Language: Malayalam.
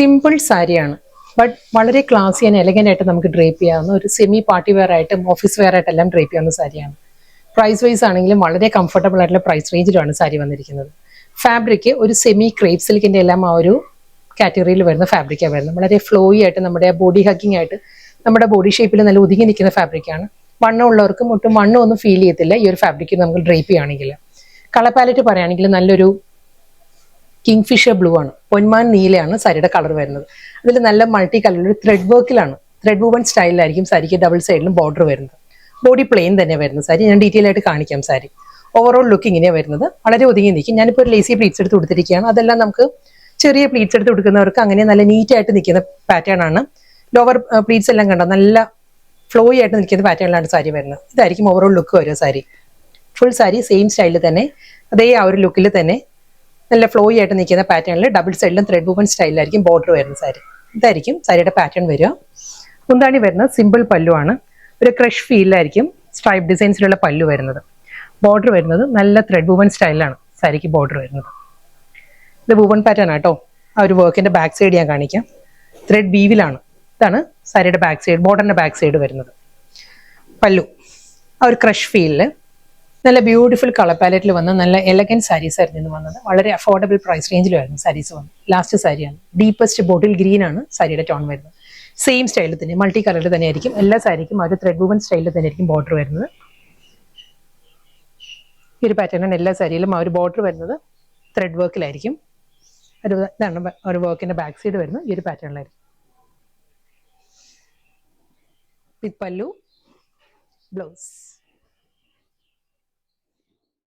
സിമ്പിൾ സാരിയാണ്, ബട്ട് വളരെ ക്ലാസി ആൻഡ് എലഗന്റ് ആയിട്ട് നമുക്ക് ഡ്രേപ്പ് ചെയ്യാവുന്ന ഒരു സെമി പാർട്ടി വെയർ ആയിട്ടും ഓഫീസ് വെയർ ആയിട്ട് എല്ലാം ഡ്രേപ്പ് ചെയ്യാവുന്ന സാരിയാണ്. പ്രൈസ് വൈസ് ആണെങ്കിലും വളരെ കംഫർട്ടബിൾ ആയിട്ടുള്ള പ്രൈസ് റേഞ്ചിലാണ് സാരി വന്നിരിക്കുന്നത്. ഫാബ്രിക് ഒരു സെമി ക്രേപ്പ് സിൽക്കിന്റെ എല്ലാം ആ ഒരു കാറ്റഗറിയിൽ വരുന്ന ഫാബ്രിക്കാണ് വരുന്നത്. വളരെ ഫ്ലോയി ആയിട്ട് നമ്മുടെ ബോഡി ഹഗ്ഗിങ് ആയിട്ട് നമ്മുടെ ബോഡി ഷേപ്പിൽ നല്ല ഒതുങ്ങി നിൽക്കുന്ന ഫാബ്രിക്കാണ്. വണ്ണം ഉള്ളവർക്കും ഒട്ടും വണ്ണം ഒന്നും ഫീൽ ചെയ്യത്തില്ല ഈ ഒരു ഫാബ്രിക് നമുക്ക് ഡ്രേപ്പ് ചെയ്യുകയാണെങ്കിൽ. കളർ പാലറ്റ് പറയുകയാണെങ്കിൽ നല്ലൊരു കിങ് ഫിഷർ ബ്ലൂ ആണ്, പൊന്മാൻ നീലയാണ് സാരിയുടെ കളർ വരുന്നത്. അതിൽ നല്ല മൾട്ടി കളറിൽ ത്രെഡ് വർക്കിലാണ്, ത്രെഡ് വുവൺ സ്റ്റൈലിലായിരിക്കും സാരിക്ക് ഡബിൾ സൈഡിലും ബോർഡർ വരുന്നത്. ബോഡി പ്ലെയിൻ തന്നെ വരുന്നത് സാരി. ഞാൻ ഡീറ്റെയിൽ ആയിട്ട് കാണിക്കാം സാരി. ഓവറോൾ ലുക്ക് ഇങ്ങനെയാണ് വരുന്നത്, വളരെ ഒതുങ്ങി നിൽക്കും. ഞാനിപ്പോൾ ഒരു ലേസി പ്ലീറ്റ്സ് എടുത്ത് കൊടുത്തിരിക്കുകയാണ്. അതെല്ലാം നമുക്ക് ചെറിയ പ്ലീറ്റ്സ് എടുത്ത് കൊടുക്കുന്നവർക്ക് അങ്ങനെ നല്ല നീറ്റ് ആയിട്ട് നിൽക്കുന്ന പാറ്റേൺ ആണ്. ലോവർ പ്ലീറ്റ്സ് എല്ലാം കണ്ടോ നല്ല ഫ്ലോയി ആയിട്ട് നിൽക്കുന്ന പാറ്റേണിലാണ് സാരി വരുന്നത്. ഇതായിരിക്കും ഓവറോൾ ലുക്ക് വരിക സാരി. ഫുൾ സാരി സെയിം സ്റ്റൈലിൽ തന്നെ അതേ ആ ഒരു ലുക്കിൽ തന്നെ നല്ല ഫ്ലോയി ആയിട്ട് നിൽക്കുന്ന പാറ്റേണിൽ ഡബിൾ സൈഡിലും ത്രെഡ് വുവൺ സ്റ്റൈലിലായിരിക്കും ബോർഡർ വരുന്ന സാരി. ഇതായിരിക്കും സാരിയുടെ പാറ്റേൺ വരിക. മുന്താണി വരുന്നത് സിമ്പിൾ പല്ലുവാണ്. ഒരു ക്രഷ് ഫീലിലായിരിക്കും സ്ട്രൈപ്പ് ഡിസൈൻസിലുള്ള പല്ലു വരുന്നത്. ബോർഡർ വരുന്നത് നല്ല ത്രെഡ് വുവൺ സ്റ്റൈലിലാണ് സാരിക്ക് ബോർഡർ വരുന്നത്. ഇത് വുവൺ പാറ്റേൺ ആട്ടോ. ആ ഒരു വർക്കിന്റെ ബാക്ക് സൈഡ് ഞാൻ കാണിക്കാം. ത്രെഡ് വീവിലാണ്. ഇതാണ് സാരിയുടെ ബാക്ക് സൈഡ്, ബോർഡറിന്റെ ബാക്ക് സൈഡ് വരുന്നത്. പല്ലു ആ ഒരു ക്രഷ് ഫീലില് നല്ല ബ്യൂട്ടിഫുൾ കളർ പാലറ്റിൽ വന്ന നല്ല എലഗൻറ്റ് സാരീസ് ആയിരുന്നു ഇന്ന് വന്നത്. വളരെ അഫോർഡബിൾ പ്രൈസ് റേഞ്ചിലായിരുന്നു സാരീസ് വന്നത്. ലാസ്റ്റ് സാരിയാണ്, ഡീപ്പസ്റ്റ് ബോട്ടിൽ ഗ്രീൻ ആണ് സാരിയുടെ ടോൺ വരുന്നത്. സെയിം സ്റ്റൈലിൽ തന്നെ മൾട്ടി കളറിൽ തന്നെ ആയിരിക്കും എല്ലാ സാരിക്കും. ആ ഒരു ത്രെഡ് വുവൺ സ്റ്റൈലിൽ തന്നെ ആയിരിക്കും ബോർഡർ വരുന്നത്. ഈ ഒരു പാറ്റേണാണ് എല്ലാ സാരിയിലും. ആ ഒരു ബോർഡർ വരുന്നത് ത്രെഡ് വർക്കിലായിരിക്കും. ഇതാണ് ഒരു വർക്കിന്റെ ബാക്ക് സൈഡ് വരുന്നത്. ഈ ഒരു പാറ്റേണിലായിരിക്കും. വിത്ത് പല്ലു, ബ്ലൗസ്.